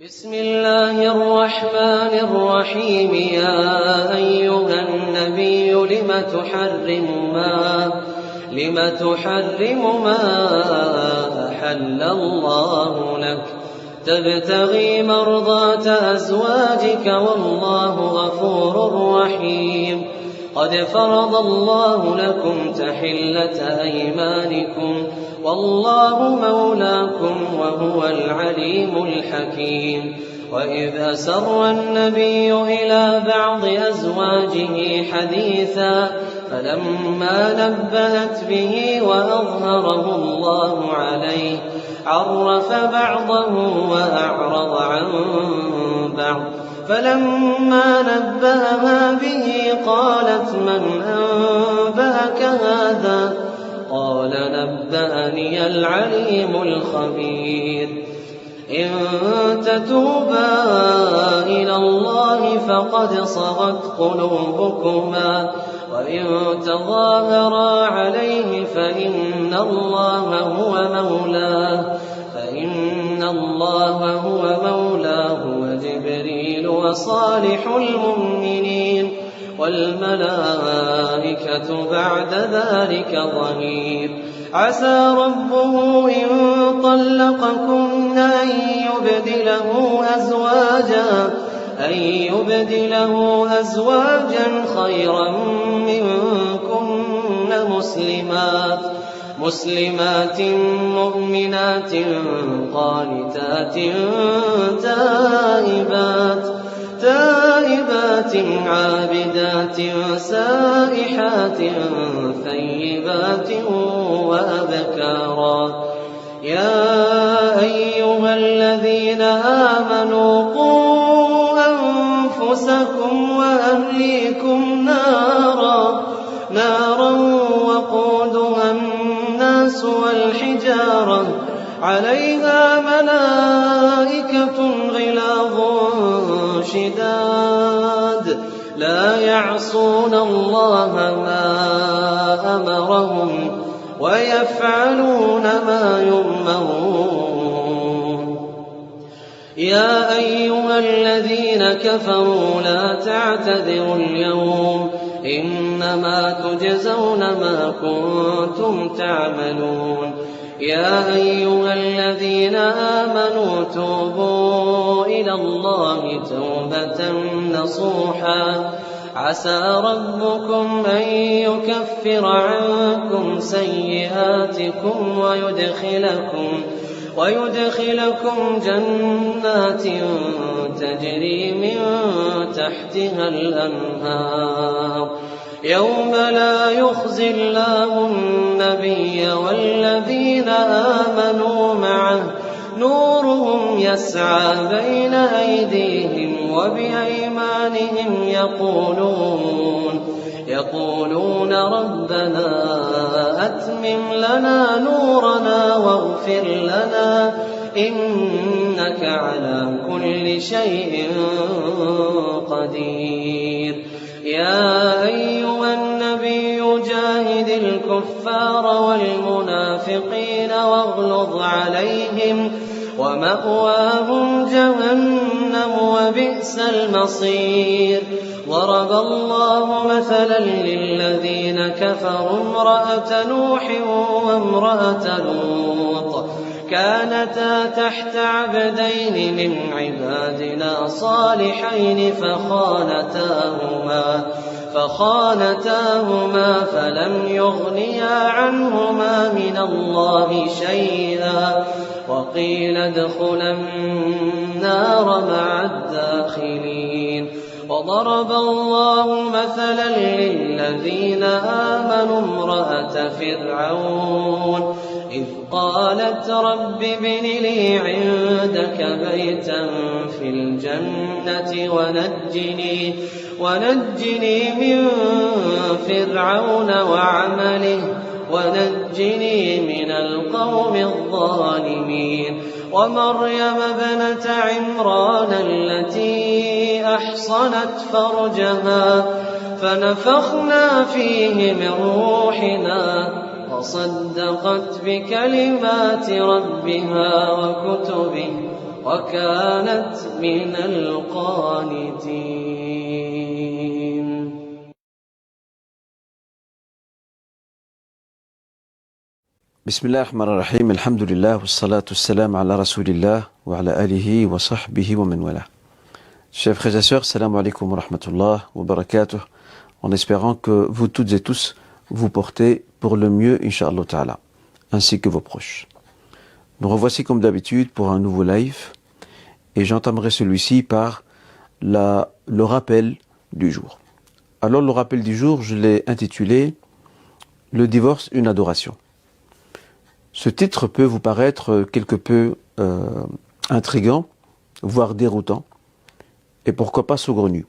بسم الله الرحمن الرحيم. يا أيها النبي لم تحرم ما أحل الله لك تبتغي مرضات أزواجك والله غفور رحيم. قد فرض الله لكم تحلة أيمانكم والله مولاكم وهو العليم الحكيم. وإذ أسر النبي إلى بعض أزواجه حديثا فلما نبهت به وأظهره الله عليه عرف بعضه وأعرض عن بعض. فلما نبهها به قالت من أنبأك هذا؟ قال نبأني العليم الخبير. إن تتوبا إلى الله فقد صغت قلوبكما وإن تظاهرا عليه فإن الله هو مولاه وجبريل وصالح المؤمنين والملائكة بعد ذلك ظهير. عسى ربه إن طلقكن أن يبدله أزواجا خيرا منكن مسلمات مؤمنات قانتات تائبات عابدات سائحات ثيبات وأبكارا. يا أيها الذين آمنوا قوا أنفسكم وأهليكم نارا وقودها الناس والحجارة عليها ملائكة غلاظ شداد لا يعصون الله ما أمرهم ويفعلون ما يؤمرون. يا أيها الذين كفروا لا تعتذروا اليوم إنما تجزون ما كنتم تعملون. يا أيها الذين آمنوا توبوا إلى الله توبة نصوحا عسى ربكم أن يكفر عنكم سيئاتكم ويدخلكم جنات تجري من تحتها الأنهار يوم لا يخزي الله النبي والذين آمنوا معه نورهم يسعى بين أيديهم وبأيمانهم يقولون ربنا أتمم لنا نورنا واغفر لنا إنك على كل شيء قدير. يا أيها النبي جاهد الكفار والمنافقين واغلظ عليهم ومأواهم جهنم وبئس المصير. ضرب الله مثلا للذين كفروا امرأة نوح وامرأة لوط كانتا تحت عبدين من عبادنا صالحين فخانتاهما فلم يغنيا عنهما من الله شيئا وقيل ادخلا النار مع الداخلين. وضرب الله مثلا للذين آمنوا امرأة فرعون إذ قالت رب ابن لي عندك بيتا في الجنة ونجني من فرعون وعمله ونجني من القوم الظالمين. ومريم ابنة عمران التي أحصنت فرجها فنفخنا فيه من روحنا وصدقت بكلمات ربها وكانت من القانتين. بسم الله الرحمن الرحيم الحمد لله والصلاة والسلام على رسول الله وعلى آله وصحبه ومن والاه. Chers frères et sœurs, salam alaikum wa rahmatullah wa barakatuh, en espérant que vous toutes et tous vous portez pour le mieux, Inch'Allah Ta'ala, ainsi que vos proches. Nous revoici comme d'habitude pour un nouveau live, et j'entamerai celui-ci par le rappel du jour. Alors le rappel du jour, je l'ai intitulé « Le divorce, une adoration ». Ce titre peut vous paraître quelque peu intriguant, voire déroutant, et pourquoi pas saugrenu.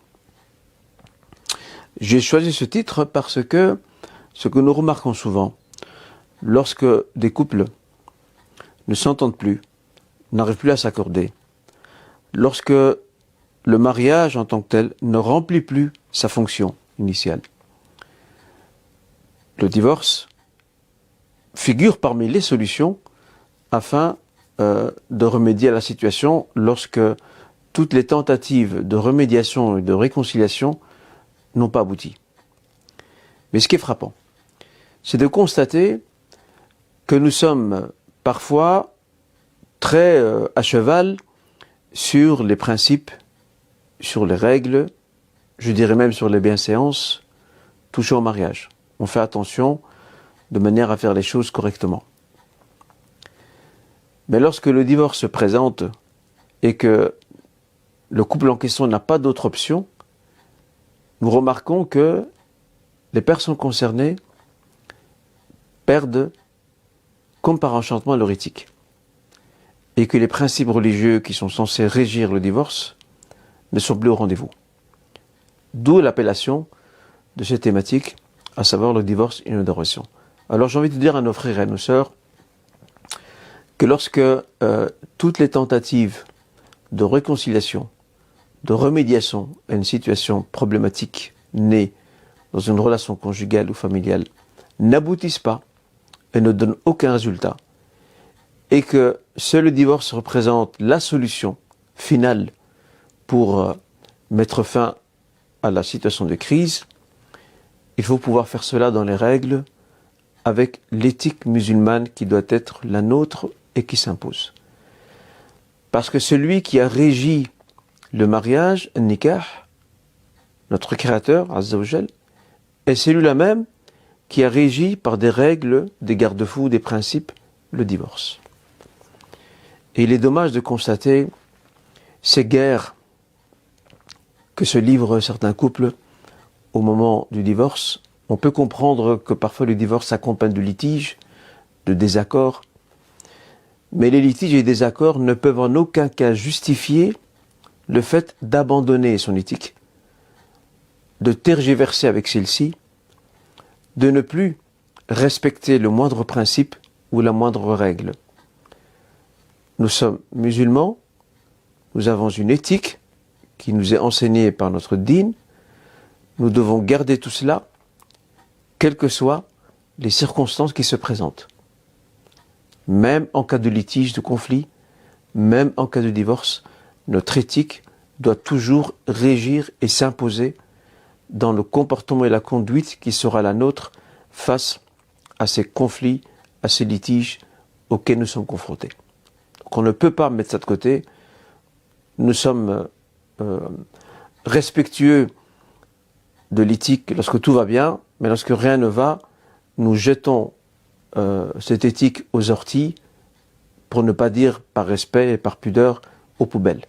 J'ai choisi ce titre parce que ce que nous remarquons souvent, lorsque des couples ne s'entendent plus, n'arrivent plus à s'accorder, lorsque le mariage en tant que tel ne remplit plus sa fonction initiale, le divorce figure parmi les solutions afin de remédier à la situation lorsque toutes les tentatives de remédiation et de réconciliation n'ont pas abouti. Mais ce qui est frappant, c'est de constater que nous sommes parfois très à cheval sur les principes, sur les règles, je dirais même sur les bienséances touchant au mariage. On fait attention de manière à faire les choses correctement. Mais lorsque le divorce se présente et que le couple en question n'a pas d'autre option, nous remarquons que les personnes concernées perdent, comme par enchantement, leur éthique. Et que les principes religieux qui sont censés régir le divorce ne sont plus au rendez-vous. D'où l'appellation de cette thématique, à savoir le divorce et une adoration. Alors j'ai envie de dire à nos frères et à nos sœurs que lorsque toutes les tentatives de réconciliation, de remédiation à une situation problématique née dans une relation conjugale ou familiale n'aboutissent pas et ne donnent aucun résultat, et que seul le divorce représente la solution finale pour mettre fin à la situation de crise, il faut pouvoir faire cela dans les règles, avec l'éthique musulmane qui doit être la nôtre et qui s'impose. Parce que celui qui a régi le mariage, le nikah, notre Créateur, Azza wa Jal, est celui-là même qui a régi par des règles, des garde-fous, des principes, le divorce. Et il est dommage de constater ces guerres que se livrent certains couples au moment du divorce. On peut comprendre que parfois le divorce s'accompagne de litiges, de désaccords, mais les litiges et les désaccords ne peuvent en aucun cas justifier le fait d'abandonner son éthique, de tergiverser avec celle-ci, de ne plus respecter le moindre principe ou la moindre règle. Nous sommes musulmans, nous avons une éthique qui nous est enseignée par notre dîn, nous devons garder tout cela, quelles que soient les circonstances qui se présentent. Même en cas de litige, de conflit, même en cas de divorce, notre éthique doit toujours régir et s'imposer dans le comportement et la conduite qui sera la nôtre face à ces conflits, à ces litiges auxquels nous sommes confrontés. Donc on ne peut pas mettre ça de côté. Nous sommes respectueux de l'éthique lorsque tout va bien, mais lorsque rien ne va, nous jetons cette éthique aux orties, pour ne pas dire par respect et par pudeur, aux poubelles.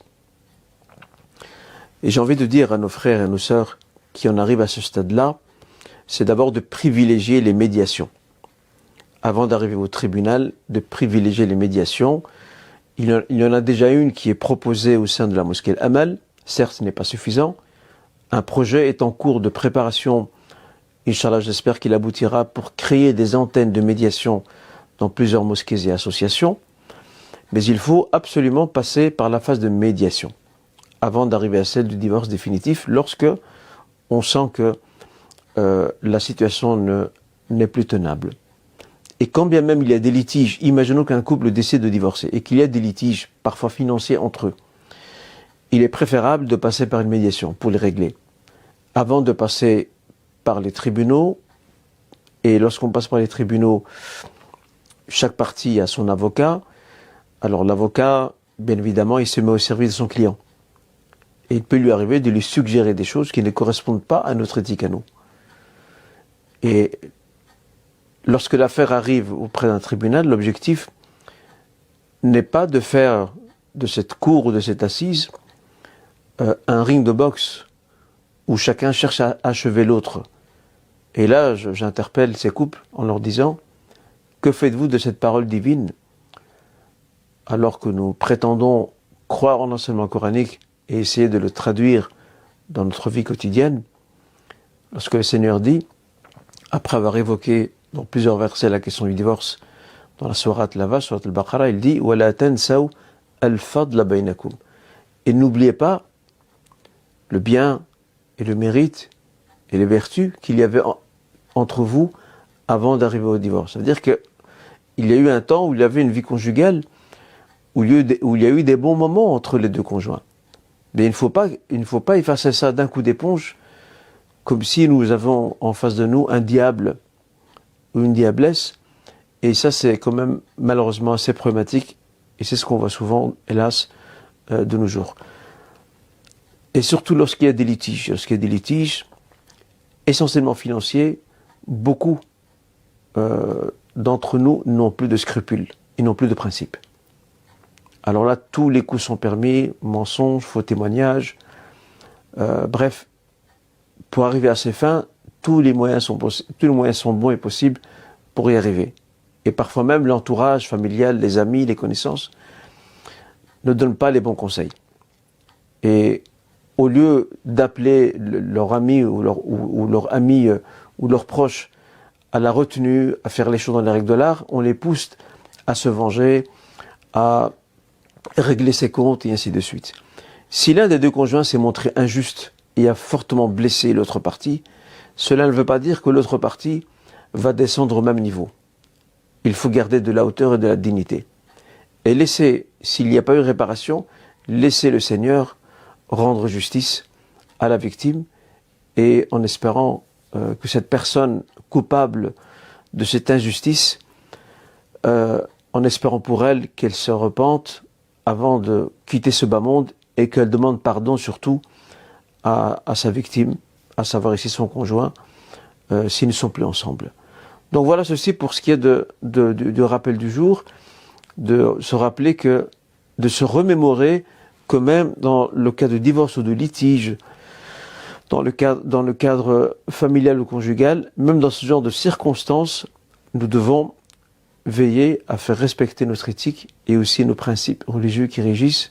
Et j'ai envie de dire à nos frères et à nos sœurs qui en arrivent à ce stade-là, c'est d'abord de privilégier les médiations. Avant d'arriver au tribunal, de privilégier les médiations. Il y en a déjà une qui est proposée au sein de la mosquée Al-Amal. Certes, ce n'est pas suffisant. Un projet est en cours de préparation. Inch'Allah, j'espère qu'il aboutira pour créer des antennes de médiation dans plusieurs mosquées et associations. Mais il faut absolument passer par la phase de médiation avant d'arriver à celle du divorce définitif, lorsque on sent que la situation n'est plus tenable. Et quand bien même il y a des litiges, imaginons qu'un couple décide de divorcer et qu'il y a des litiges, parfois financiers entre eux, il est préférable de passer par une médiation pour les régler, avant de passer par les tribunaux. Et lorsqu'on passe par les tribunaux, chaque partie a son avocat. Alors l'avocat, bien évidemment, il se met au service de son client. Et il peut lui arriver de lui suggérer des choses qui ne correspondent pas à notre éthique à nous. Et lorsque l'affaire arrive auprès d'un tribunal, l'objectif n'est pas de faire de cette cour ou de cette assise un ring de boxe où chacun cherche à achever l'autre. Et là, j'interpelle ces couples en leur disant « Que faites-vous de cette parole divine ?» alors que nous prétendons croire en l'enseignement coranique et essayer de le traduire dans notre vie quotidienne. Lorsque le Seigneur dit, après avoir évoqué dans plusieurs versets la question du divorce, dans la sourate Lava, sourate al-Baqarah, il dit « Wa la tansaw al-fadla baynakum » et n'oubliez pas le bien et le mérite et les vertus qu'il y avait entre vous avant d'arriver au divorce. C'est-à-dire qu'il y a eu un temps où il y avait une vie conjugale, où il y a eu des bons moments entre les deux conjoints. Mais il ne faut pas effacer ça d'un coup d'éponge, comme si nous avons en face de nous un diable ou une diablesse. Et ça, c'est quand même malheureusement assez problématique. Et c'est ce qu'on voit souvent, hélas, de nos jours. Et surtout lorsqu'il y a des litiges. Lorsqu'il y a des litiges, essentiellement financiers, beaucoup d'entre nous n'ont plus de scrupules, ils n'ont plus de principes. Alors là, tous les coups sont permis, mensonges, faux témoignages, bref, pour arriver à ces fins, tous les moyens sont bons et possibles pour y arriver. Et parfois même l'entourage familial, les amis, les connaissances ne donnent pas les bons conseils. Et au lieu d'appeler leur ami ou leur ami ou leurs proches à la retenue, à faire les choses dans les règles de l'art, on les pousse à se venger, à régler ses comptes et ainsi de suite. Si l'un des deux conjoints s'est montré injuste et a fortement blessé l'autre partie, cela ne veut pas dire que l'autre partie va descendre au même niveau. Il faut garder de la hauteur et de la dignité. Et laisser, s'il n'y a pas eu réparation, laisser le Seigneur rendre justice à la victime et en espérant que cette personne coupable de cette injustice, en espérant pour elle qu'elle se repente avant de quitter ce bas monde et qu'elle demande pardon surtout à sa victime, à savoir ici son conjoint, s'ils ne sont plus ensemble. Donc voilà ceci pour ce qui est du rappel du jour, de se rappeler que, de se remémorer que même dans le cas de divorce ou de litige, dans le cadre familial ou conjugal, même dans ce genre de circonstances, nous devons veiller à faire respecter notre éthique et aussi nos principes religieux qui régissent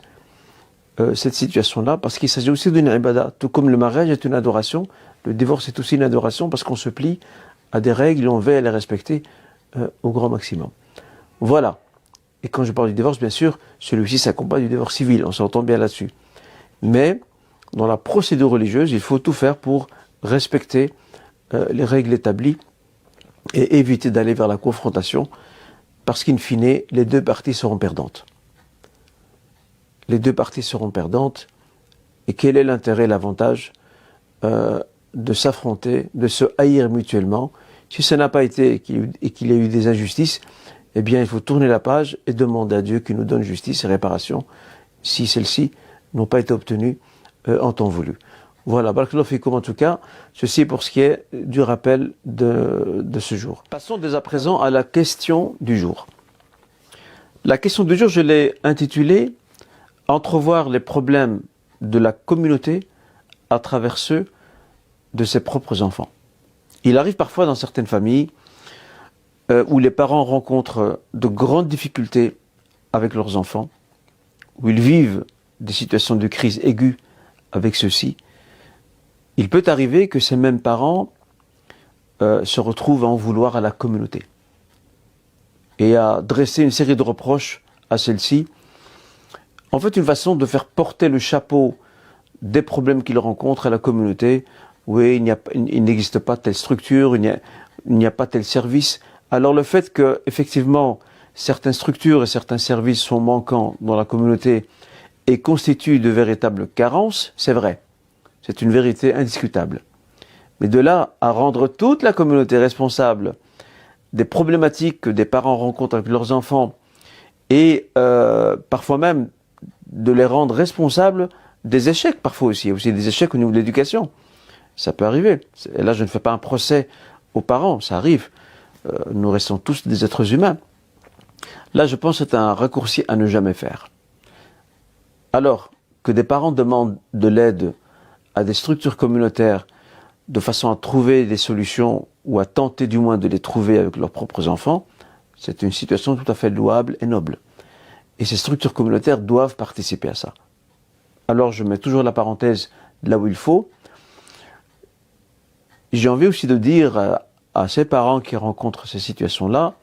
cette situation-là, parce qu'il s'agit aussi d'une ibada. Tout comme le mariage est une adoration, le divorce est aussi une adoration parce qu'on se plie à des règles et on veille à les respecter au grand maximum. Voilà. Et quand je parle du divorce, bien sûr, celui-ci s'accompagne du divorce civil, on s'entend bien là-dessus. Mais dans la procédure religieuse, il faut tout faire pour respecter les règles établies et éviter d'aller vers la confrontation, parce qu'in fine, les deux parties seront perdantes. Les deux parties seront perdantes, et quel est l'intérêt, l'avantage de s'affronter, de se haïr mutuellement? Si ça n'a pas été et qu'il y a eu des injustices, eh bien il faut tourner la page et demander à Dieu qu'il nous donne justice et réparation, si celles-ci n'ont pas été obtenues en temps voulu. Voilà, barakallahu fikoum en tout cas, ceci pour ce qui est du rappel de ce jour. Passons dès à présent à la question du jour. La question du jour, je l'ai intitulée « Entrevoir les problèmes de la communauté à travers ceux de ses propres enfants ». Il arrive parfois dans certaines familles où les parents rencontrent de grandes difficultés avec leurs enfants, où ils vivent des situations de crise aiguë avec ceux-ci. Il peut arriver que ces mêmes parents se retrouvent à en vouloir à la communauté et à dresser une série de reproches à celle-ci. En fait, une façon de faire porter le chapeau des problèmes qu'ils rencontrent à la communauté. Oui, il n'existe pas telle structure, il n'y a pas tel service. Alors le fait que, effectivement, certaines structures et certains services sont manquants dans la communauté et constituent de véritables carences, c'est vrai. C'est une vérité indiscutable. Mais de là à rendre toute la communauté responsable des problématiques que des parents rencontrent avec leurs enfants et parfois même de les rendre responsables des échecs, parfois aussi. Il y a aussi des échecs au niveau de l'éducation. Ça peut arriver. Et là, je ne fais pas un procès aux parents, ça arrive. Nous restons tous des êtres humains. Là, je pense que c'est un raccourci à ne jamais faire. Alors que des parents demandent de l'aide à des structures communautaires de façon à trouver des solutions ou à tenter du moins de les trouver avec leurs propres enfants, c'est une situation tout à fait louable et noble. Et ces structures communautaires doivent participer à ça. Alors je mets toujours la parenthèse là où il faut. J'ai envie aussi de dire à ces parents qui rencontrent ces situations-là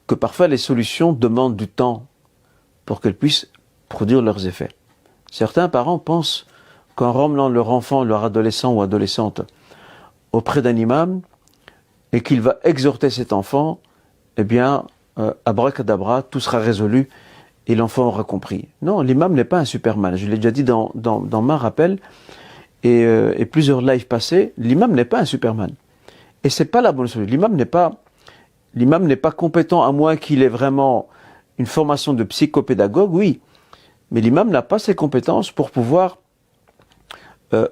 que parfois les solutions demandent du temps pour qu'elles puissent produire leurs effets. Certains parents pensent qu'en ramenant leur enfant, leur adolescent ou adolescente auprès d'un imam et qu'il va exhorter cet enfant, eh bien, abracadabra, tout sera résolu et l'enfant aura compris. Non, l'imam n'est pas un Superman. Je l'ai déjà dit dans ma rappel et plusieurs lives passés, l'imam n'est pas un Superman. Et c'est pas la bonne solution. L'imam n'est pas compétent à moins qu'il ait vraiment une formation de psychopédagogue, oui. Mais l'imam n'a pas ces compétences pour pouvoir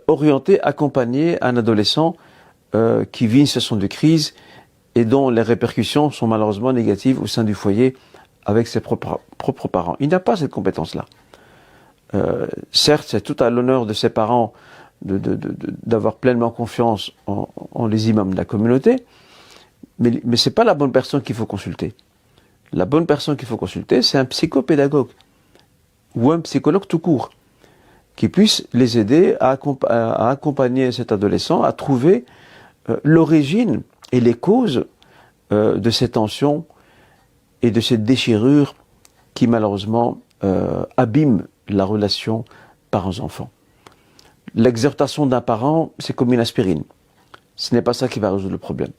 orienter, accompagner un adolescent qui vit une situation de crise et dont les répercussions sont malheureusement négatives au sein du foyer avec ses propres parents. Il n'a pas cette compétence-là. Certes, c'est tout à l'honneur de ses parents d'avoir pleinement confiance en les imams de la communauté, mais c'est pas la bonne personne qu'il faut consulter. La bonne personne qu'il faut consulter, c'est un psychopédagogue ou un psychologue tout court, qui puisse les aider à accompagner cet adolescent à trouver l'origine et les causes de ces tensions et de ces déchirures qui malheureusement abîment la relation parents-enfants. L'exhortation d'un parent, c'est comme une aspirine. Ce n'est pas ça qui va résoudre le problème.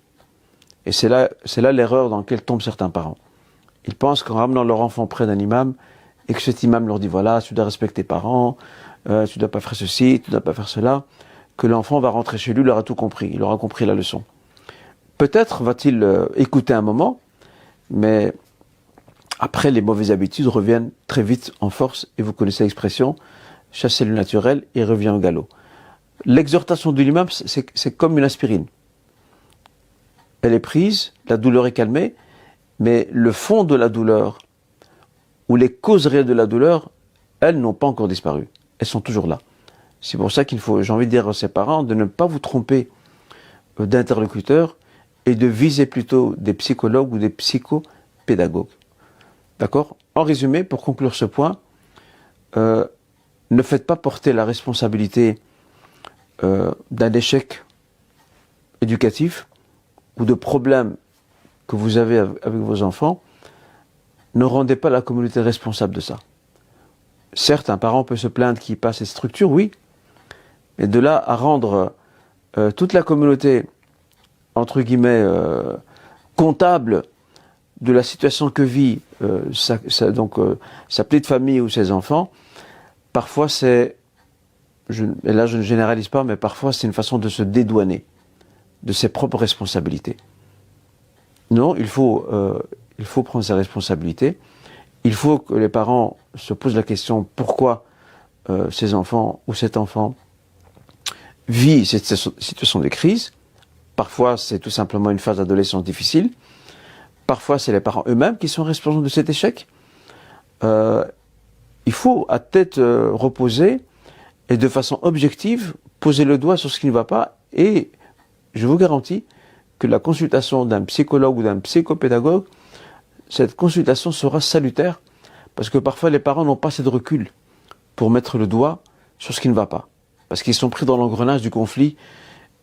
Et c'est là l'erreur dans laquelle tombent certains parents. Ils pensent qu'en ramenant leur enfant près d'un imam, et que cet imam leur dit voilà, tu dois respecter tes parents, tu ne dois pas faire ceci, tu ne dois pas faire cela, que l'enfant va rentrer chez lui, il aura tout compris, il aura compris la leçon. Peut-être va-t-il écouter un moment, mais après les mauvaises habitudes reviennent très vite en force, et vous connaissez l'expression, chasser le naturel et revient au galop. L'exhortation de l'imam, c'est comme une aspirine. Elle est prise, la douleur est calmée, mais le fond de la douleur, ou les causes réelles de la douleur, elles n'ont pas encore disparu. Elles sont toujours là. C'est pour ça qu'il faut, j'ai envie de dire à ses parents, de ne pas vous tromper d'interlocuteurs et de viser plutôt des psychologues ou des psychopédagogues. D'accord ? En résumé, pour conclure ce point, ne faites pas porter la responsabilité d'un échec éducatif ou de problèmes que vous avez avec vos enfants. Ne rendez pas la communauté responsable de ça. Certes, un parent peut se plaindre qu'il passe cette structure, oui, mais de là à rendre toute la communauté, entre guillemets, comptable de la situation que vit sa petite famille ou ses enfants, parfois c'est, et là je ne généralise pas, mais parfois c'est une façon de se dédouaner de ses propres responsabilités. Non, il faut prendre ses responsabilités. Il faut que les parents se posent la question pourquoi ces enfants ou cet enfant vit cette situation de crise. Parfois, c'est tout simplement une phase d'adolescence difficile. Parfois, c'est les parents eux-mêmes qui sont responsables de cet échec. Il faut, à tête reposée et de façon objective, poser le doigt sur ce qui ne va pas. Et je vous garantis que la consultation d'un psychologue ou d'un psychopédagogue, cette consultation sera salutaire, parce que parfois les parents n'ont pas assez de recul pour mettre le doigt sur ce qui ne va pas, parce qu'ils sont pris dans l'engrenage du conflit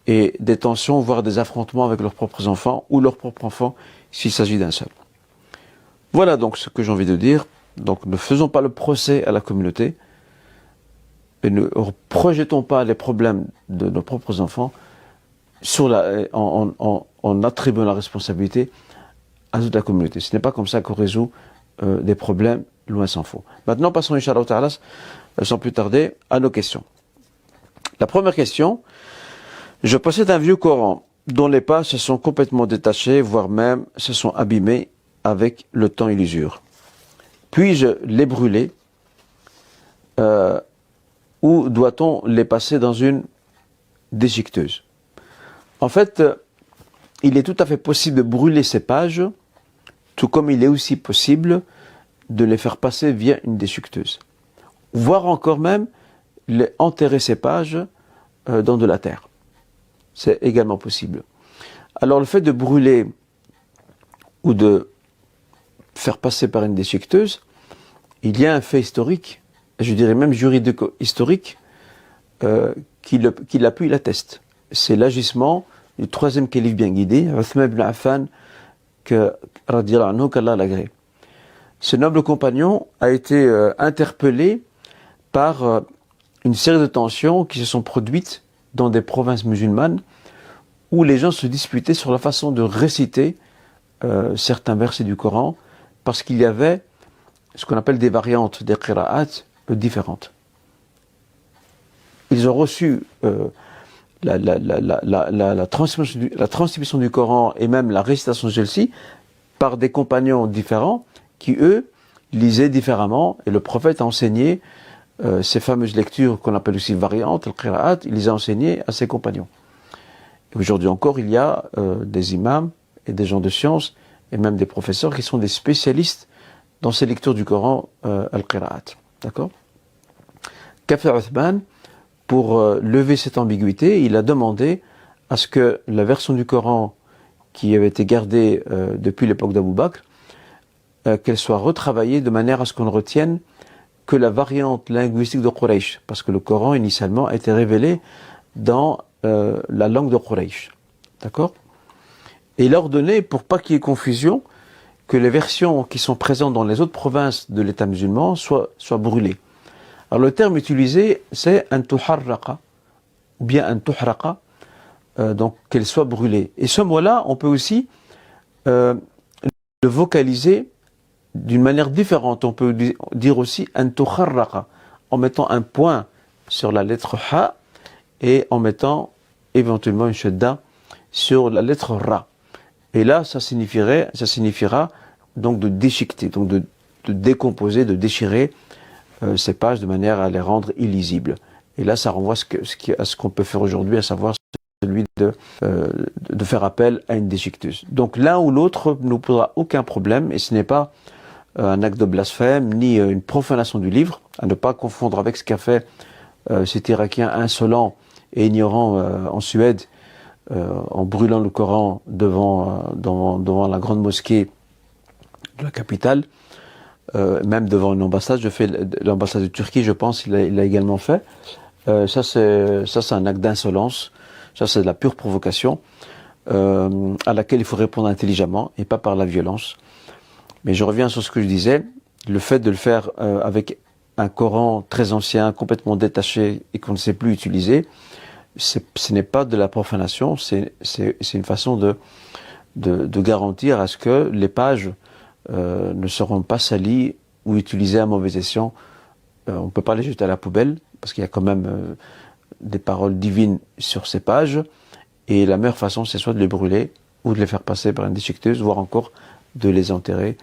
et des tensions, voire des affrontements avec leurs propres enfants ou leurs propres enfants, s'il s'agit d'un seul. Voilà donc ce que j'ai envie de dire. Donc ne faisons pas le procès à la communauté et ne projetons pas les problèmes de nos propres enfants en attribuant la responsabilité à toute la communauté. Ce n'est pas comme ça qu'on résout des problèmes, loin s'en faut. Maintenant, passons, Inch'Allah Ta'ala, sans plus tarder, à nos questions. La première question: je possède un vieux Coran dont les pages se sont complètement détachées, voire même se sont abîmées avec le temps et l'usure. Puis-je les brûler ou doit-on les passer dans une déchiqueteuse? En fait, il est tout à fait possible de brûler ces pages, tout comme il est aussi possible de les faire passer via une déchiqueteuse. Voire encore même enterrer ces pages dans de la terre. C'est également possible. Alors le fait de brûler ou de faire passer par une déchiqueteuse, il y a un fait historique, je dirais même juridique historique, qui l'appuie, l'atteste. C'est l'agissement du troisième calife bien guidé, Uthman ibn Affan, qu'Allah l'agrée. Ce noble compagnon a été interpellé par une série de tensions qui se sont produites dans des provinces musulmanes où les gens se disputaient sur la façon de réciter certains versets du Coran, parce qu'il y avait ce qu'on appelle des variantes, des qira'at différentes. Ils ont reçu la transmission du Coran et même la récitation de celle-ci par des compagnons différents qui, eux, lisaient différemment, et le prophète a enseigné ces fameuses lectures qu'on appelle aussi variantes, le qira'at, il les a enseignées à ses compagnons. Et aujourd'hui encore, il y a des imams et des gens de science et même des professeurs qui sont des spécialistes dans ces lectures du Coran, al-qira'at. D'accord? Qu'a fait Uthman pour lever cette ambiguïté? Il a demandé à ce que la version du Coran qui avait été gardée depuis l'époque d'Abou Bakr, qu'elle soit retravaillée de manière à ce qu'on ne retienne que la variante linguistique de Quraysh, parce que le Coran initialement a été révélé dans la langue de Quraysh. D'accord? Et il a ordonné, pour pas qu'il y ait confusion, que les versions qui sont présentes dans les autres provinces de l'État musulman soient brûlées. Alors le terme utilisé, c'est un tuharraqa, ou bien un tuhraqa, donc qu'elle soit brûlée. Et ce mot-là, on peut aussi le vocaliser d'une manière différente. On peut dire aussi un tukharraqa, en mettant un point sur la lettre ha et en mettant éventuellement une shadda sur la lettre ra. Et là, ça signifiera donc de déchiqueter, donc de décomposer, de déchirer ces pages de manière à les rendre illisibles. Et là, ça renvoie à ce qu'on peut faire aujourd'hui, à savoir celui de faire appel à une déchiqueteuse. Donc l'un ou l'autre ne posera aucun problème, et ce n'est pas un acte de blasphème, ni une profanation du livre, à ne pas confondre avec ce qu'a fait cet Irakien insolent et ignorant en Suède, en brûlant le Coran devant la grande mosquée de la capitale, même devant une ambassade. L'ambassade de Turquie, je pense, il l'a également fait. Ça c'est un acte d'insolence. Ça c'est de la pure provocation à laquelle il faut répondre intelligemment et pas par la violence. Mais je reviens sur ce que je disais. Le fait de le faire avec un Coran très ancien, complètement détaché et qu'on ne sait plus utiliser, ce n'est pas de la profanation, c'est une façon de garantir à ce que les pages ne seront pas salies ou utilisées à mauvais escient. On ne peut pas les jeter à la poubelle, parce qu'il y a quand même des paroles divines sur ces pages, et la meilleure façon, c'est soit de les brûler, ou de les faire passer par une déchiqueteuse, voire encore de les enterrer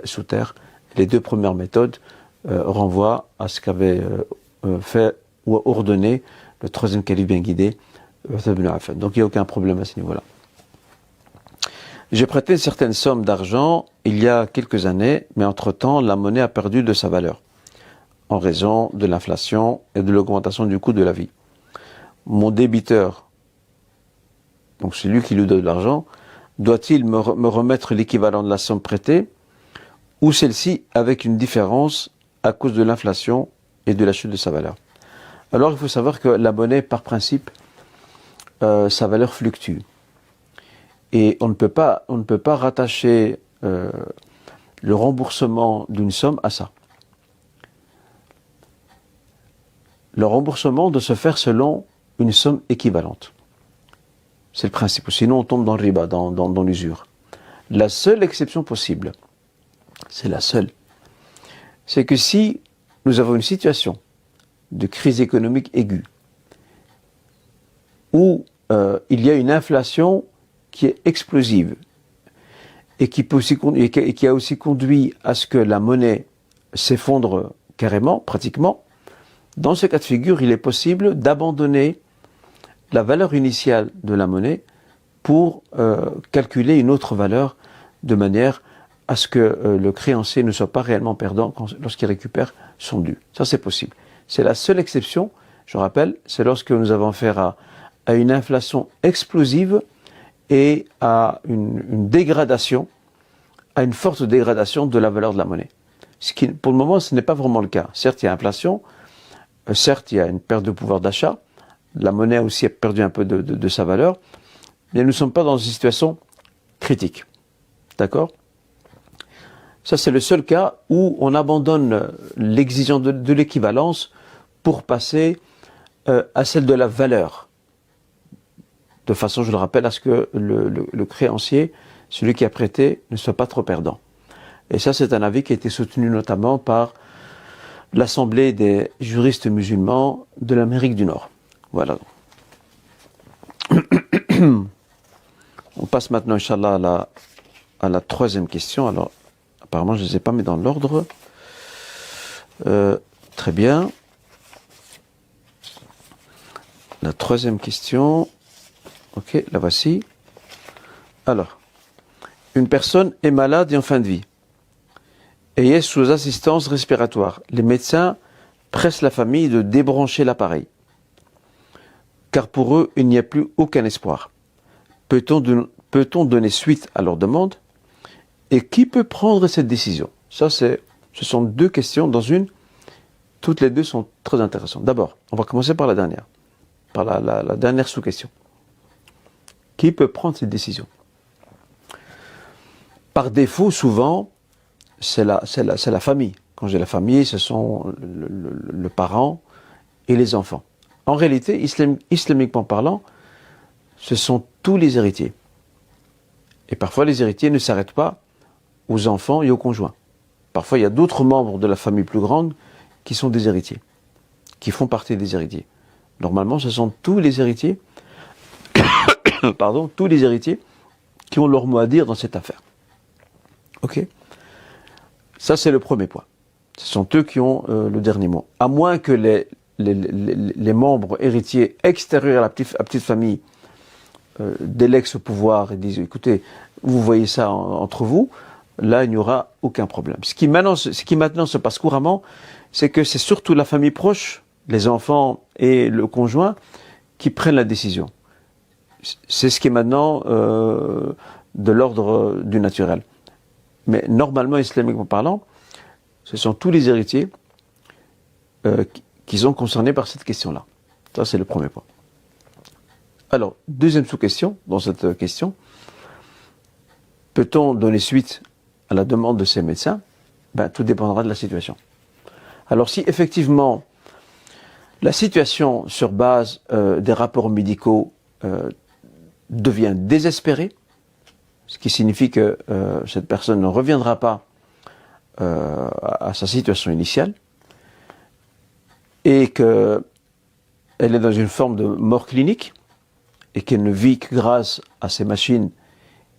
sous terre. Les deux premières méthodes renvoient à ce qu'avait fait ou ordonné le troisième calife bien guidé, Uthman ibn Affan. Donc il n'y a aucun problème à ce niveau-là. J'ai prêté une certaine somme d'argent il y a quelques années, mais entre-temps, la monnaie a perdu de sa valeur, en raison de l'inflation et de l'augmentation du coût de la vie. Mon débiteur, donc celui qui lui donne de l'argent, doit-il me remettre l'équivalent de la somme prêtée, ou celle-ci avec une différence à cause de l'inflation et de la chute de sa valeur? Alors il faut savoir que la monnaie, par principe, sa valeur fluctue. Et on ne peut pas rattacher le remboursement d'une somme à ça. Le remboursement doit se faire selon une somme équivalente. C'est le principe. Sinon, on tombe dans le riba, dans l'usure. La seule exception possible, c'est la seule, c'est que si nous avons une situation de crise économique aiguë, où il y a une inflation qui est explosive et qui a aussi conduit à ce que la monnaie s'effondre carrément, pratiquement, dans ce cas de figure, il est possible d'abandonner la valeur initiale de la monnaie pour calculer une autre valeur de manière à ce que le créancier ne soit pas réellement perdant lorsqu'il récupère son dû. Ça, c'est possible. C'est la seule exception, je rappelle, c'est lorsque nous avons affaire à une inflation explosive et à une dégradation, à une forte dégradation de la valeur de la monnaie. Ce qui, pour le moment, ce n'est pas vraiment le cas. Certes, il y a inflation, certes, il y a une perte de pouvoir d'achat, la monnaie aussi a perdu un peu de sa valeur, mais nous ne sommes pas dans une situation critique. D'accord ? Ça, c'est le seul cas où on abandonne l'exigence de l'équivalence pour passer à celle de la valeur. De façon, je le rappelle, à ce que le créancier, celui qui a prêté, ne soit pas trop perdant. Et ça, c'est un avis qui a été soutenu notamment par l'Assemblée des juristes musulmans de l'Amérique du Nord. Voilà. On passe maintenant, Inch'Allah, à la troisième question. Alors, apparemment, je ne les ai pas mis dans l'ordre. Très bien. La troisième question. Ok, la voici. Alors, une personne est malade et en fin de vie et est sous assistance respiratoire. Les médecins pressent la famille de débrancher l'appareil, car pour eux, il n'y a plus aucun espoir. Peut-on donner suite à leur demande? Et qui peut prendre cette décision? Ça, ce sont deux questions dans une. Toutes les deux sont très intéressantes. D'abord, on va commencer par la dernière, par la dernière sous-question. Qui peut prendre cette décision? Par défaut, souvent, c'est la famille. Quand j'ai la famille, ce sont le parent et les enfants. En réalité, islamiquement parlant, ce sont tous les héritiers. Et parfois, les héritiers ne s'arrêtent pas aux enfants et aux conjoints. Parfois, il y a d'autres membres de la famille plus grande qui sont des héritiers, qui font partie des héritiers. Normalement, ce sont tous les héritiers, tous les héritiers qui ont leur mot à dire dans cette affaire. Ok? Ça, c'est le premier point. Ce sont eux qui ont le dernier mot. À moins que les membres héritiers extérieurs à la petite famille délaissent au pouvoir et disent, écoutez, vous voyez ça entre vous, là, il n'y aura aucun problème. Ce qui maintenant se passe couramment, c'est que c'est surtout la famille proche, les enfants et le conjoint, qui prennent la décision. C'est ce qui est maintenant de l'ordre du naturel. Mais normalement, islamiquement parlant, ce sont tous les héritiers qui sont concernés par cette question-là. Ça, c'est le premier point. Alors, deuxième sous-question, dans cette question, peut-on donner suite à la demande de ces médecins? Tout dépendra de la situation. Alors, si effectivement, la situation sur base des rapports médicaux devient désespérée, ce qui signifie que cette personne ne reviendra pas à sa situation initiale, et qu'elle est dans une forme de mort clinique, et qu'elle ne vit que grâce à ces machines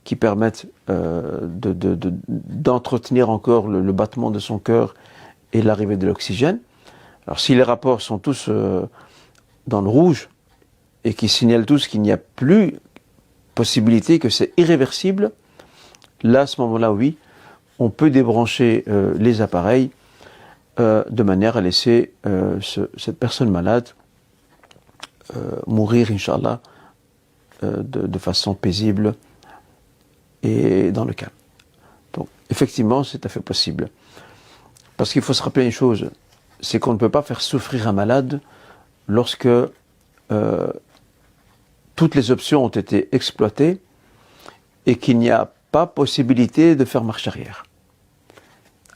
qui permettent d'entretenir encore le battement de son cœur et l'arrivée de l'oxygène. Alors si les rapports sont tous dans le rouge, et qui signalent tous qu'il n'y a plus possibilité, que c'est irréversible, là, à ce moment-là, oui, on peut débrancher les appareils de manière à laisser cette personne malade mourir, Inch'Allah, de façon paisible et dans le calme. Donc, effectivement, c'est tout à fait possible. Parce qu'il faut se rappeler une chose, c'est qu'on ne peut pas faire souffrir un malade lorsque toutes les options ont été exploitées et qu'il n'y a pas possibilité de faire marche arrière.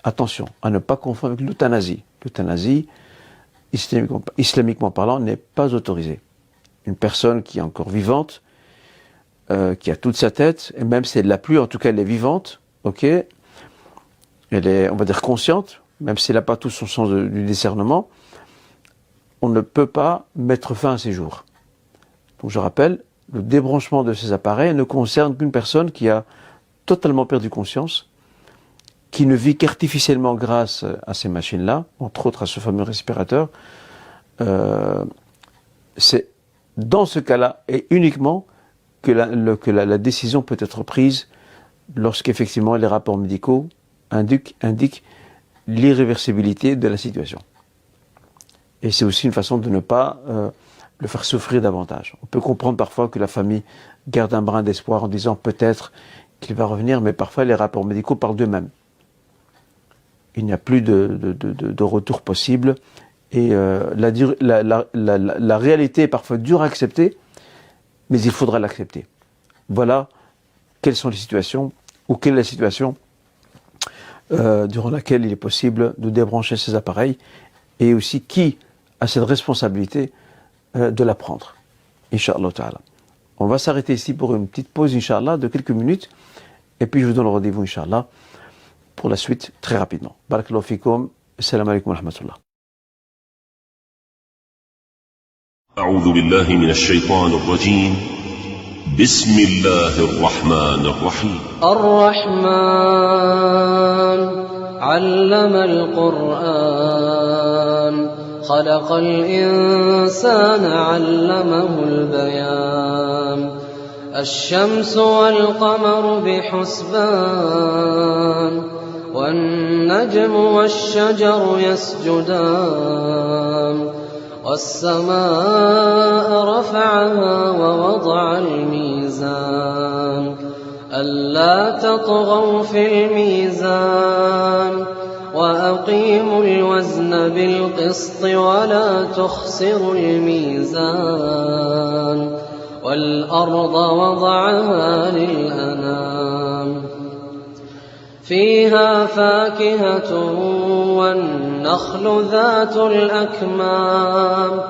Attention à ne pas confondre avec l'euthanasie. L'euthanasie, islamiquement parlant, n'est pas autorisée. Une personne qui est encore vivante qui a toute sa tête, et même si elle l'a plus, en tout cas elle est vivante, ok, elle est, on va dire, consciente, même si elle n'a pas tout son sens du discernement, on ne peut pas mettre fin à ses jours. Donc je rappelle, le débranchement de ces appareils ne concerne qu'une personne qui a totalement perdu conscience, qui ne vit qu'artificiellement grâce à ces machines-là, entre autres à ce fameux respirateur. C'est dans ce cas-là et uniquement que la décision peut être prise lorsqu'effectivement les rapports médicaux indiquent l'irréversibilité de la situation. Et c'est aussi une façon de ne pas le faire souffrir davantage. On peut comprendre parfois que la famille garde un brin d'espoir en disant peut-être qu'il va revenir, mais parfois les rapports médicaux parlent d'eux-mêmes. Il n'y a plus de retour possible et la réalité est parfois dure à accepter, mais il faudra l'accepter. Voilà quelles sont les situations, ou quelle est la situation durant laquelle il est possible de débrancher ces appareils, et aussi qui a cette responsabilité de la prendre. Inch'Allah ta'ala. On va s'arrêter ici pour une petite pause, Inch'Allah, de quelques minutes, et puis je vous donne rendez-vous, Inch'Allah, pour la suite, très rapidement. Barakallahu fikum, assalamu alaikum wa rahmatullah. أعوذ بالله من الشيطان الرجيم بسم الله الرحمن الرحيم الرحمن علم القرآن خلق الإنسان علمه البيان الشمس والقمر بحسبان والنجم والشجر يسجدان والسماء رفعها ووضع الميزان ألا تطغوا في الميزان وأقيموا الوزن بالقسط ولا تخسروا الميزان والأرض وضعها للأنام فيها فاكهة والنخل ذات الأكمام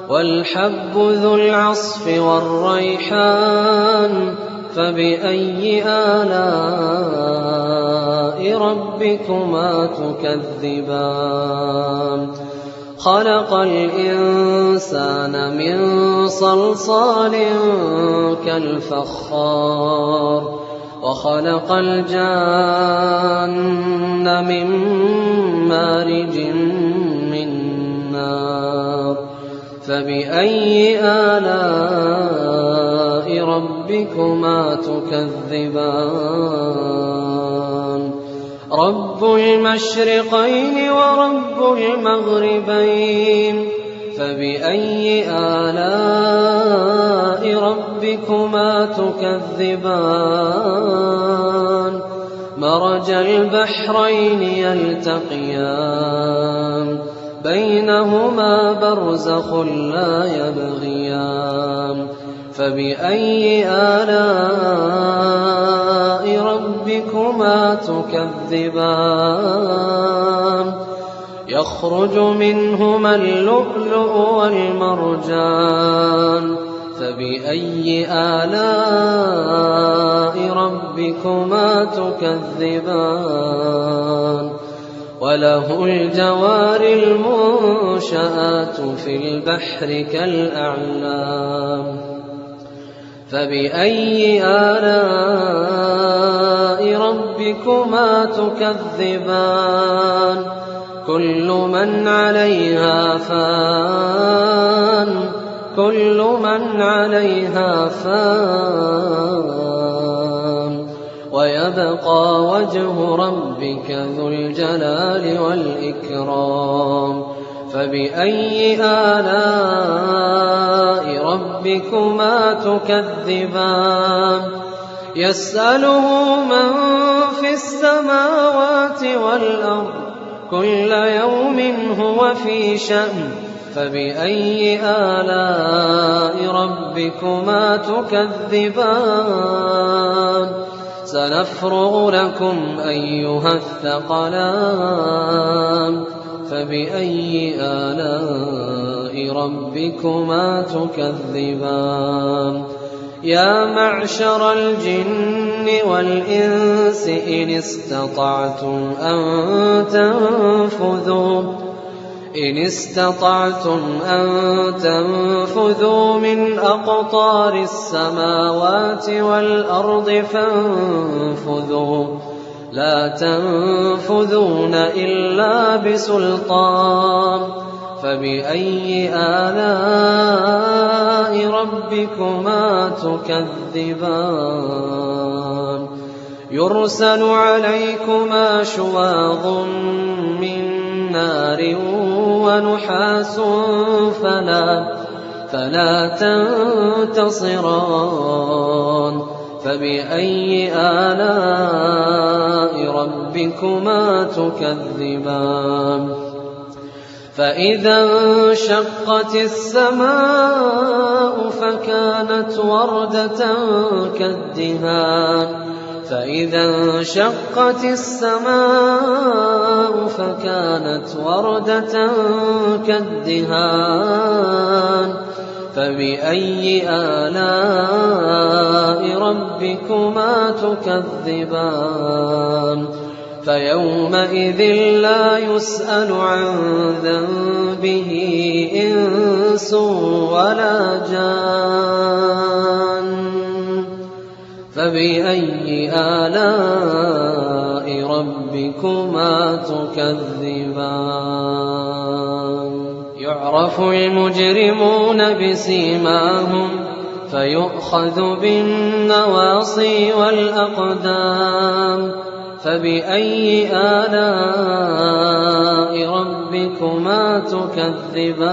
والحب ذو العصف والريحان فبأي آلاء ربكما تكذبان خلق الإنسان من صلصال كالفخار وخلق الجان من مارج من نار فبأي آلاء ربكما تكذبان رب المشرقين ورب المغربين فبأي آلاء ربكما تكذبان مرج البحرين يلتقيان بينهما برزخ لا يبغيان فبأي آلاء ربكما تكذبان يخرج منهما اللؤلؤ والمرجان فبأي آلاء ربكما تكذبان وله الجوار المنشآت في البحر كالأعلام فبأي آلاء ربكما تكذبان كل من عليها فان كل من عليها فان ويبقى وجه ربك ذو الجلال والإكرام فبأي آلاء ربكما تكذبان يسأله من في السماوات والأرض كل يوم هو في شأن فبأي آلاء ربكما تكذبان سنفرغ لكم أيها الثقلان فبأي آلاء ربكما تكذبان يا معشر الجن والإنس إن استطعتم أن تنفذوا من أقطار السماوات والأرض فانفذوا لا تنفذون إلا بسلطان فبأي آلاء ربكما تكذبان يرسل عليكما شواظ من نار ونحاس فلا تنتصران فبأي آلاء ربكما تكذبان فإذا انشقت السماء فكانت وردة كالدهان فبأي آلاء ربكما تكذبان فيومئذ لا يسأل عن ذنبه إنس ولا جان فبأي آلاء ربكما تكذبان يعرف المجرمون بسيماهم فيؤخذ بالنواصي والأقدام فبأي آلاء ربكما تكذبان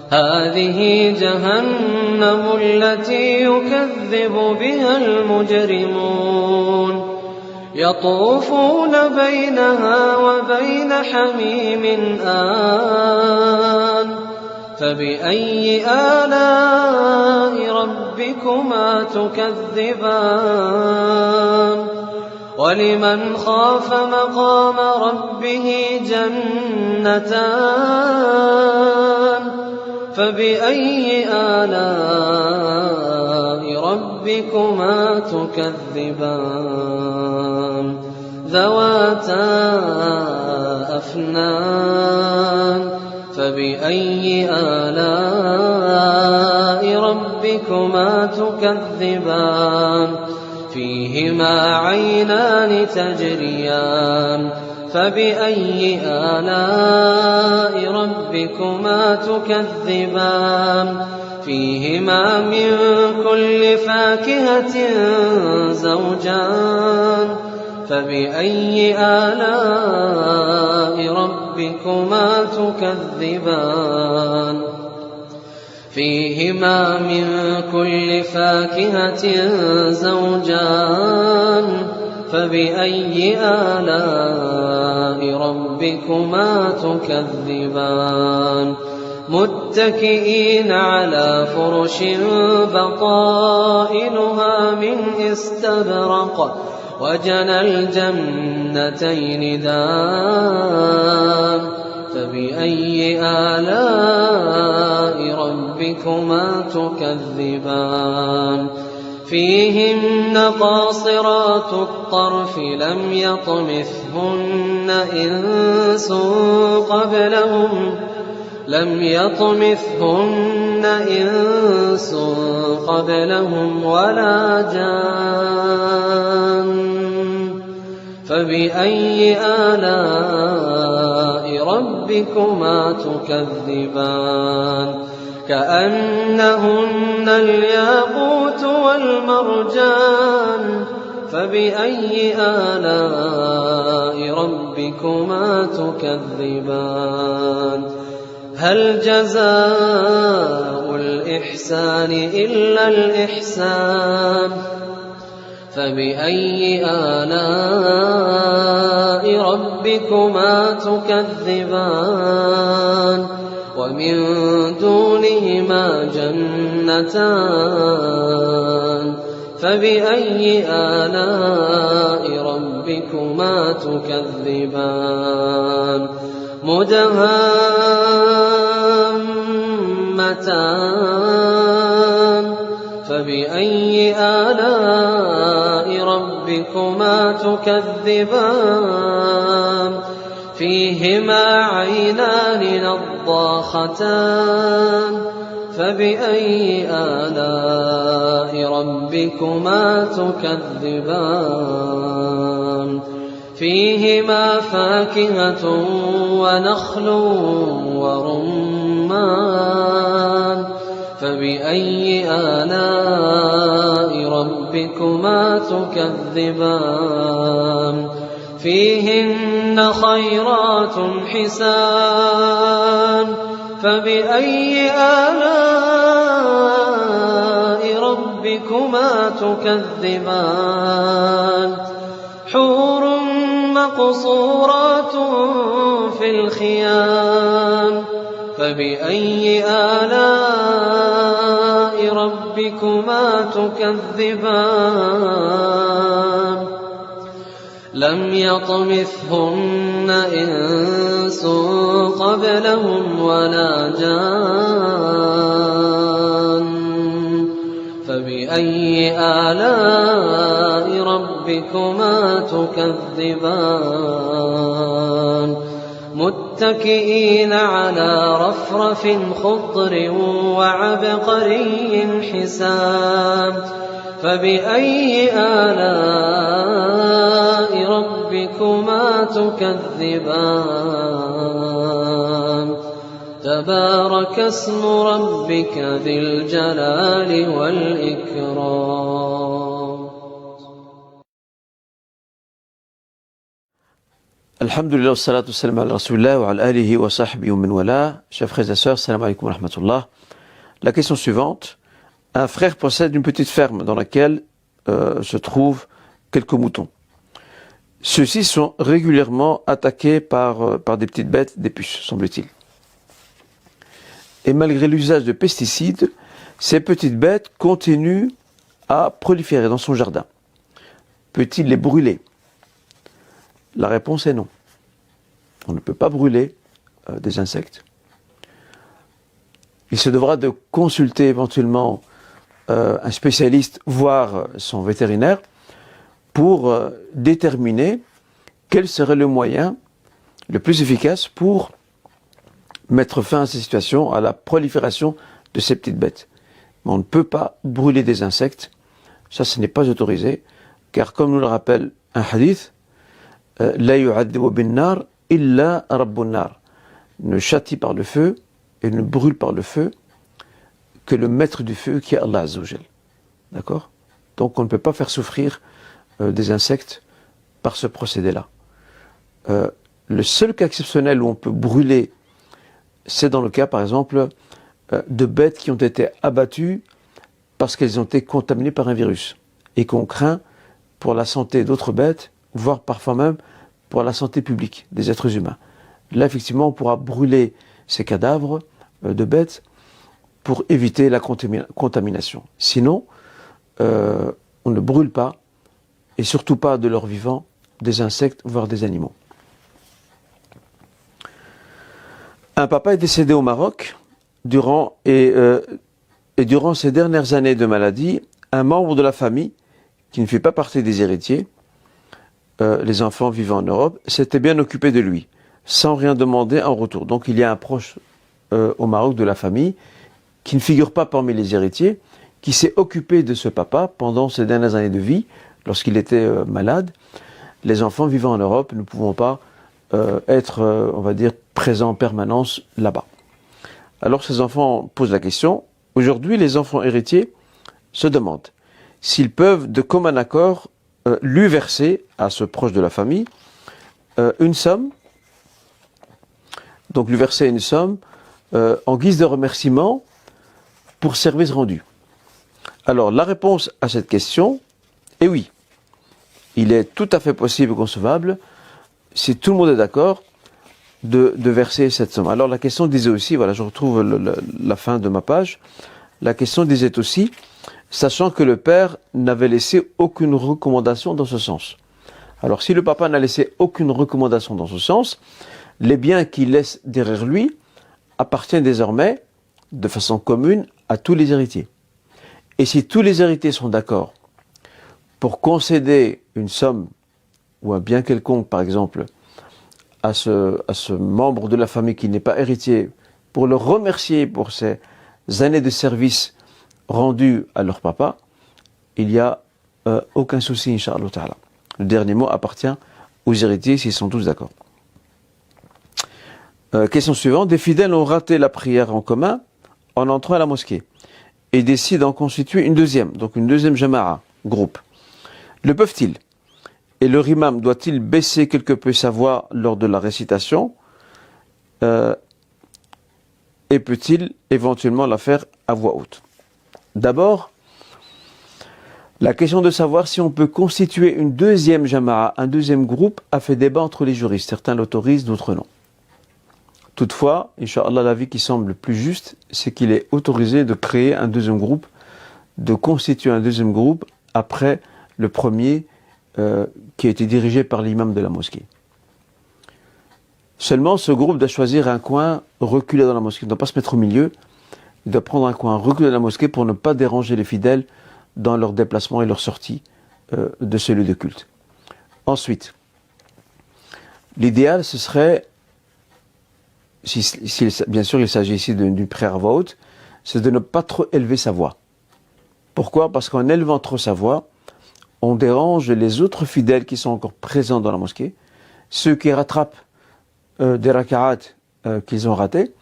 هذه جهنم التي يكذب بها المجرمون يطوفون بينها وبين حميم آن فبأي آلاء ربكما تكذبان ولمن خاف مقام ربه جنتان فبأي آلاء ربكما تكذبان ذواتا أفنان فبأي آلاء ربكما تكذبان فيهما عينان تجريان فبأي آلاء ربكما تكذبان فيهما من كل فاكهة زوجان فبأي آلاء ربكما تكذبان فيهما من كل فاكهة زوجان فبأي آلاء ربكما تكذبان متكئين على فرش بطائنها من استبرق وجنى الجنتين دان فبأي آلاء ربكما تكذبان فيهن قاصرات الطرف لم يطمثهن إنس قبلهم ولا جان فبأي آلاء ربكما تكذبان كأنهن الياقوت والمرجان فبأي آلاء ربكما تكذبان هل جزاء الإحسان إلا الإحسان فبأي آلاء ربكما تكذبان ومن دونهما جنتان فبأي آلاء ربكما تكذبان مدهامتان فبأي آلاء ربكما تكذبان فيهما عينان نضاختان فبأي آلاء ربكما تكذبان فيهما فاكهة ونخل ورمان فبأي آلاء ربكما تكذبان فيهن خيرات حسان فبأي آلاء ربكما تكذبان حور مقصورات في الخيام فبأي آلاء ربكما تكذبان لم يطمثهن إنس قبلهم ولا جان فبأي آلاء ربكما تكذبان متكئين على رفرف خضر وعبقري حسان فبأي آلاء ربكما تكذبان تبارك اسم ربك ذي الجلال والإكرام. Alhamdulillah, salatu salam ala rasulillah wa ala alihi wa sahbihi wa min wala. Chers frères et sœurs, salam alaikum wa rahmatullah. La question suivante. Un frère possède une petite ferme dans laquelle se trouvent quelques moutons. Ceux-ci sont régulièrement attaqués par des petites bêtes, des puces, semble-t-il. Et malgré l'usage de pesticides, ces petites bêtes continuent à proliférer dans son jardin. Peut-il les brûler ? La réponse est non. On ne peut pas brûler des insectes. Il se devra de consulter éventuellement un spécialiste, voire son vétérinaire, pour déterminer quel serait le moyen le plus efficace pour mettre fin à ces situations, à la prolifération de ces petites bêtes. Mais on ne peut pas brûler des insectes, ça ce n'est pas autorisé, car comme nous le rappelle un hadith, La yu'adhibu bin nar illa rabbun nar. Ne châtie par le feu et ne brûle par le feu que le maître du feu qui est Allah Azza wa Jal. D'accord ? Donc on ne peut pas faire souffrir des insectes par ce procédé-là. Le seul cas exceptionnel où on peut brûler, c'est dans le cas par exemple de bêtes qui ont été abattues parce qu'elles ont été contaminées par un virus et qu'on craint pour la santé d'autres bêtes, voire parfois même pour la santé publique des êtres humains. Là, effectivement, on pourra brûler ces cadavres de bêtes pour éviter la contamination. Sinon, on ne brûle pas, et surtout pas de leur vivant, des insectes, voire des animaux. Un papa est décédé au Maroc, durant ses dernières années de maladie, un membre de la famille, qui ne fait pas partie des héritiers, les enfants vivant en Europe, s'était bien occupé de lui, sans rien demander en retour. Donc il y a un proche au Maroc de la famille, qui ne figure pas parmi les héritiers, qui s'est occupé de ce papa pendant ses dernières années de vie, lorsqu'il était malade. Les enfants vivant en Europe ne pouvant pas être, on va dire, présents en permanence là-bas. Alors ces enfants posent la question. Aujourd'hui, les enfants héritiers se demandent s'ils peuvent, de commun accord, lui verser à ce proche de la famille une somme, donc lui verser une somme en guise de remerciement pour service rendu. Alors la réponse à cette question est oui. Il est tout à fait possible et concevable, si tout le monde est d'accord, de verser cette somme. Alors la question disait aussi, voilà, je retrouve la fin de ma page, la question disait aussi, sachant que le père n'avait laissé aucune recommandation dans ce sens. Alors si le papa n'a laissé aucune recommandation dans ce sens, les biens qu'il laisse derrière lui appartiennent désormais, de façon commune, à tous les héritiers. Et si tous les héritiers sont d'accord pour concéder une somme ou un bien quelconque, par exemple, à ce membre de la famille qui n'est pas héritier, pour le remercier pour ses années de service rendues à leur papa, il n'y a aucun souci, Inch'Allah Ta'ala. Le dernier mot appartient aux héritiers s'ils sont tous d'accord. Question suivante. Des fidèles ont raté la prière en commun en entrant à la mosquée et décident d'en constituer une deuxième, donc une deuxième jama'a, groupe. Le peuvent-ils? Et leur imam doit-il baisser quelque peu sa voix lors de la récitation et peut-il éventuellement la faire à voix haute? D'abord, la question de savoir si on peut constituer une deuxième jama'a, un deuxième groupe, a fait débat entre les juristes. Certains l'autorisent, d'autres non. Toutefois, Inch'Allah, l'avis qui semble le plus juste, c'est qu'il est autorisé de créer un deuxième groupe, de constituer un deuxième groupe après le premier qui a été dirigé par l'imam de la mosquée. Seulement, ce groupe doit choisir un coin reculé dans la mosquée. Il ne doit pas se mettre au milieu. Il doit prendre un coin reculé dans la mosquée pour ne pas déranger les fidèles dans leur déplacement et leur sortie de ce lieu de culte. Ensuite, l'idéal, ce serait, bien sûr il s'agit ici d'une prière à voix haute, c'est de ne pas trop élever sa voix. Pourquoi? Parce qu'en élevant trop sa voix, on dérange les autres fidèles qui sont encore présents dans la mosquée, ceux qui rattrapent des raka'at qu'ils ont ratés,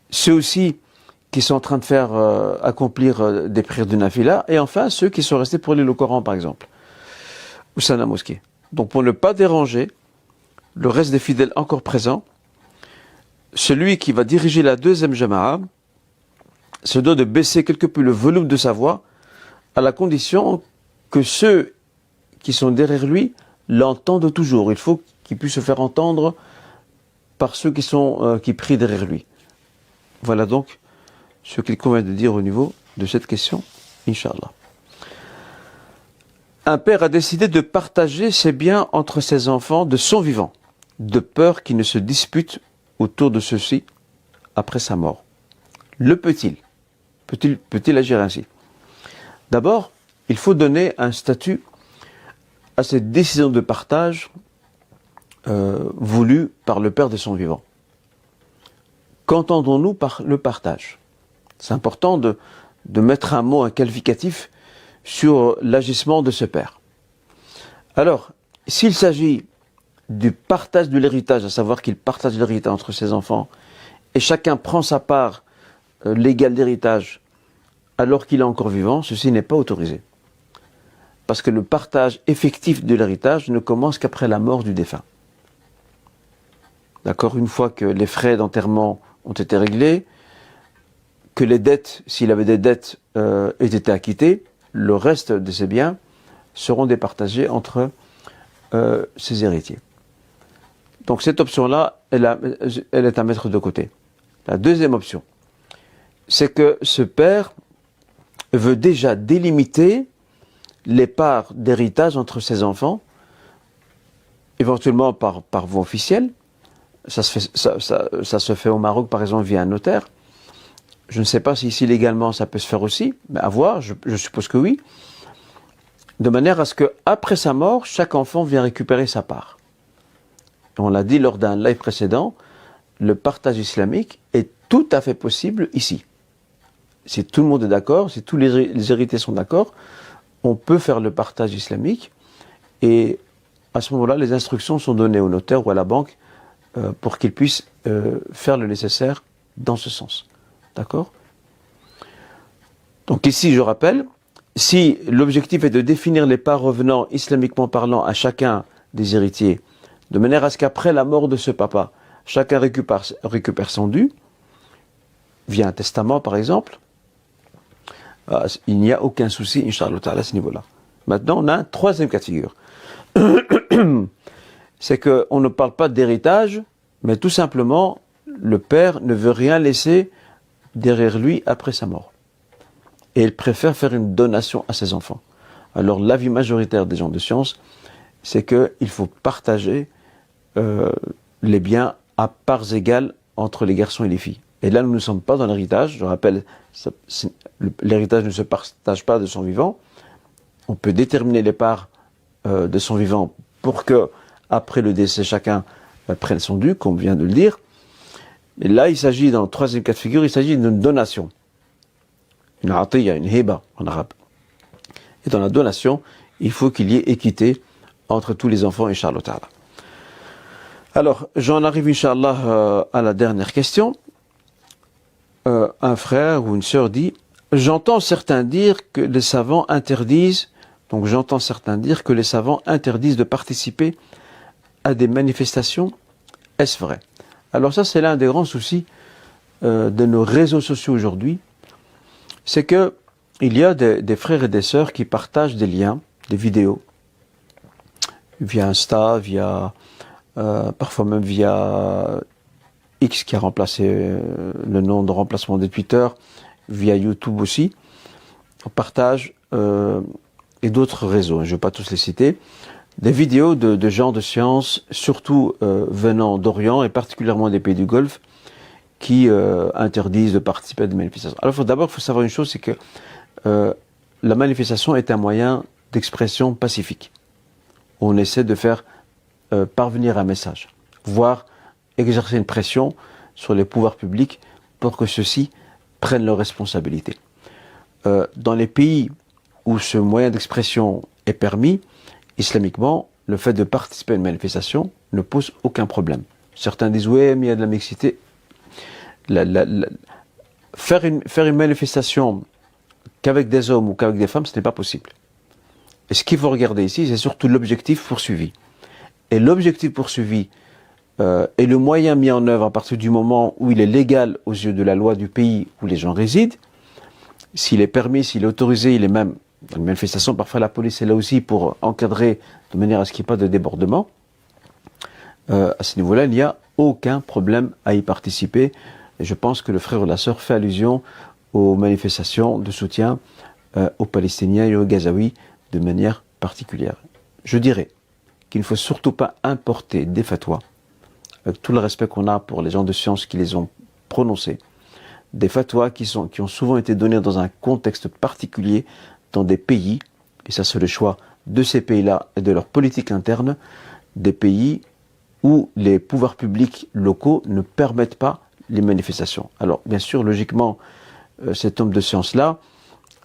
ceux aussi qui sont en train de faire accomplir des prières de nafila, et enfin ceux qui sont restés pour lire le Coran par exemple, au sein de la mosquée. Donc pour ne pas déranger le reste des fidèles encore présents, celui qui va diriger la deuxième jama'a se doit de baisser quelque peu le volume de sa voix, à la condition que ceux qui sont derrière lui l'entendent toujours. Il faut qu'il puisse se faire entendre par ceux qui prient derrière lui. Voilà donc ce qu'il convient de dire au niveau de cette question, Inch'Allah. Un père a décidé de partager ses biens entre ses enfants de son vivant, de peur qu'ils ne se disputent autour de ceux-ci après sa mort. Le peut-il? Peut-il agir ainsi? D'abord, il faut donner un statut à cette décision de partage voulue par le père de son vivant. Qu'entendons-nous par le partage? C'est important de mettre un mot, un qualificatif sur l'agissement de ce père. Alors, s'il s'agit du partage de l'héritage, à savoir qu'il partage l'héritage entre ses enfants, et chacun prend sa part légale d'héritage alors qu'il est encore vivant, ceci n'est pas autorisé. Parce que le partage effectif de l'héritage ne commence qu'après la mort du défunt. D'accord? Une fois que les frais d'enterrement ont été réglés, que les dettes, s'il avait des dettes, aient été acquittées, le reste de ses biens seront départagés entre ses héritiers. Donc cette option-là, elle est à mettre de côté. La deuxième option, c'est que ce père veut déjà délimiter les parts d'héritage entre ses enfants, éventuellement par voie officielle. Ça se fait au Maroc, par exemple, via un notaire. Je ne sais pas si ici, légalement, ça peut se faire aussi, mais à voir, je suppose que oui. De manière à ce qu'après sa mort, chaque enfant vient récupérer sa part. On l'a dit lors d'un live précédent, le partage islamique est tout à fait possible ici. Si tout le monde est d'accord, si tous les héritiers sont d'accord, on peut faire le partage islamique et à ce moment-là, les instructions sont données au notaire ou à la banque pour qu'ils puissent faire le nécessaire dans ce sens. D'accord? Donc ici, je rappelle, si l'objectif est de définir les parts revenant islamiquement parlant à chacun des héritiers, de manière à ce qu'après la mort de ce papa, chacun récupère son dû, via un testament par exemple, il n'y a aucun souci, Inch'Allah, à ce niveau-là. Maintenant, on a un troisième cas de figure. C'est qu'on ne parle pas d'héritage, mais tout simplement, le père ne veut rien laisser derrière lui après sa mort. Et il préfère faire une donation à ses enfants. Alors l'avis majoritaire des gens de science, c'est qu'il faut partager les biens à parts égales entre les garçons et les filles. Et là, nous ne sommes pas dans l'héritage. Je rappelle, l'héritage ne se partage pas de son vivant, on peut déterminer les parts de son vivant pour que, après le décès, chacun prenne son dû, comme on vient de le dire. Et là, il s'agit, dans le troisième cas de figure, il s'agit d'une donation. Une atiya, une hiba en arabe. Et dans la donation, il faut qu'il y ait équité entre tous les enfants, Inch'Allah ta'ala. Alors, j'en arrive, Inch'Allah, à la dernière question. Un frère ou une sœur dit « J'entends certains dire que les savants interdisent de participer à des manifestations. Est-ce vrai ?» Alors ça, c'est l'un des grands soucis de nos réseaux sociaux aujourd'hui. C'est que il y a des frères et des sœurs qui partagent des liens, des vidéos, via Insta, parfois même via X qui a remplacé le nom de remplacement de Twitter, via YouTube aussi. On partage, et d'autres réseaux, je ne vais pas tous les citer, des vidéos de gens de science, surtout venant d'Orient et particulièrement des pays du Golfe, qui interdisent de participer à des manifestations. Alors d'abord, il faut savoir une chose, c'est que la manifestation est un moyen d'expression pacifique. On essaie de faire parvenir un message, voire exercer une pression sur les pouvoirs publics pour que ceux-ci prennent leurs responsabilités. Dans les pays où ce moyen d'expression est permis, islamiquement, le fait de participer à une manifestation ne pose aucun problème. Certains disent « oui, mais il y a de la mixité ». Faire une manifestation qu'avec des hommes ou qu'avec des femmes, ce n'est pas possible. Et ce qu'il faut regarder ici, c'est surtout l'objectif poursuivi. Et l'objectif poursuivi est le moyen mis en œuvre à partir du moment où il est légal aux yeux de la loi du pays où les gens résident. S'il est permis, s'il est autorisé, il est même dans une manifestation, parfois la police est là aussi pour encadrer de manière à ce qu'il n'y ait pas de débordement. À ce niveau-là, il n'y a aucun problème à y participer. Et je pense que le frère ou la sœur fait allusion aux manifestations de soutien aux Palestiniens et aux Gazaouis de manière particulière. Je dirais qu'il ne faut surtout pas importer des fatwas, avec tout le respect qu'on a pour les gens de science qui les ont prononcés, des fatwas qui ont souvent été donnés dans un contexte particulier, dans des pays, et ça c'est le choix de ces pays-là et de leur politique interne, des pays où les pouvoirs publics locaux ne permettent pas les manifestations. Alors bien sûr, logiquement, cet homme de science-là,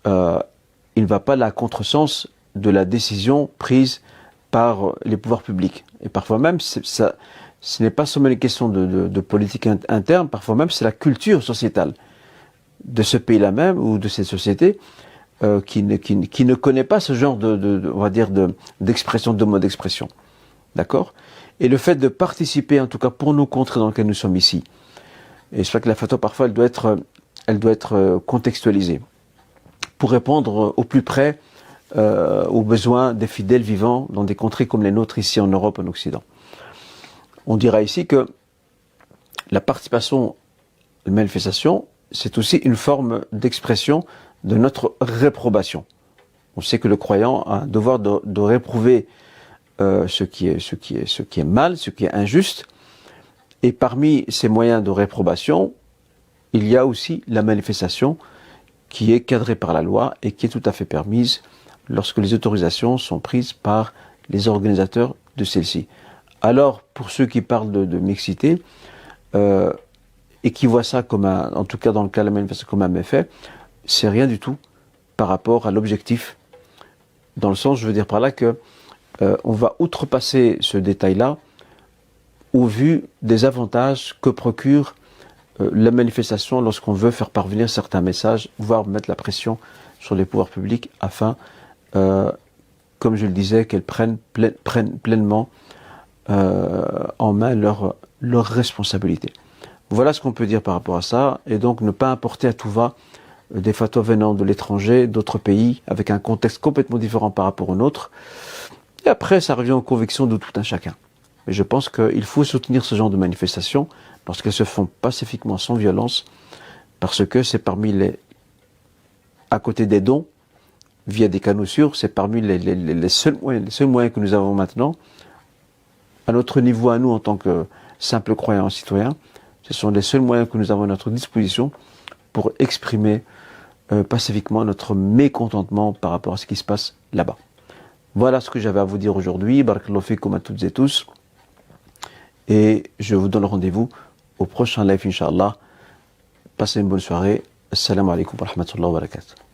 il ne va pas à contresens de la décision prise par les pouvoirs publics. Et parfois même, ce n'est pas seulement une question de politique interne, parfois même c'est la culture sociétale de ce pays-là même ou de cette société qui ne connaît pas ce genre on va dire d'expression, de mode d'expression. D'accord ? Et le fait de participer, en tout cas pour nos contrées dans lesquelles nous sommes ici, et c'est vrai que la fatwa parfois elle doit être contextualisée pour répondre au plus près aux besoins des fidèles vivants dans des contrées comme les nôtres ici en Europe, en Occident. On dira ici que la participation à une manifestation, c'est aussi une forme d'expression de notre réprobation. On sait que le croyant a un devoir de réprouver ce qui est mal, ce qui est injuste. Et parmi ces moyens de réprobation, il y a aussi la manifestation qui est cadrée par la loi et qui est tout à fait permise lorsque les autorisations sont prises par les organisateurs de celle-ci. Alors, pour ceux qui parlent de mixité, et qui voient ça comme en tout cas dans le cas de la manifestation comme un méfait, c'est rien du tout par rapport à l'objectif. Dans le sens, je veux dire par là que on va outrepasser ce détail-là au vu des avantages que procure la manifestation lorsqu'on veut faire parvenir certains messages, voire mettre la pression sur les pouvoirs publics afin, comme je le disais, qu'elles prennent pleinement en main leur responsabilité. Voilà ce qu'on peut dire par rapport à ça, et donc ne pas importer à tout va des fatwas venant de l'étranger, d'autres pays, avec un contexte complètement différent par rapport au nôtre. Et après, ça revient aux convictions de tout un chacun. Mais je pense qu'il faut soutenir ce genre de manifestations lorsqu'elles se font pacifiquement, sans violence, parce que c'est à côté des dons, via des canaux sûrs, c'est parmi les seuls moyens que nous avons maintenant, à notre niveau, à nous, en tant que simples croyants citoyens, ce sont les seuls moyens que nous avons à notre disposition pour exprimer pacifiquement notre mécontentement par rapport à ce qui se passe là-bas. Voilà ce que j'avais à vous dire aujourd'hui. Barakallahu fikum à toutes et tous. Et je vous donne rendez-vous au prochain live, Inch'Allah. Passez une bonne soirée. Assalamu alaikum wa rahmatullahi wa barakatuh.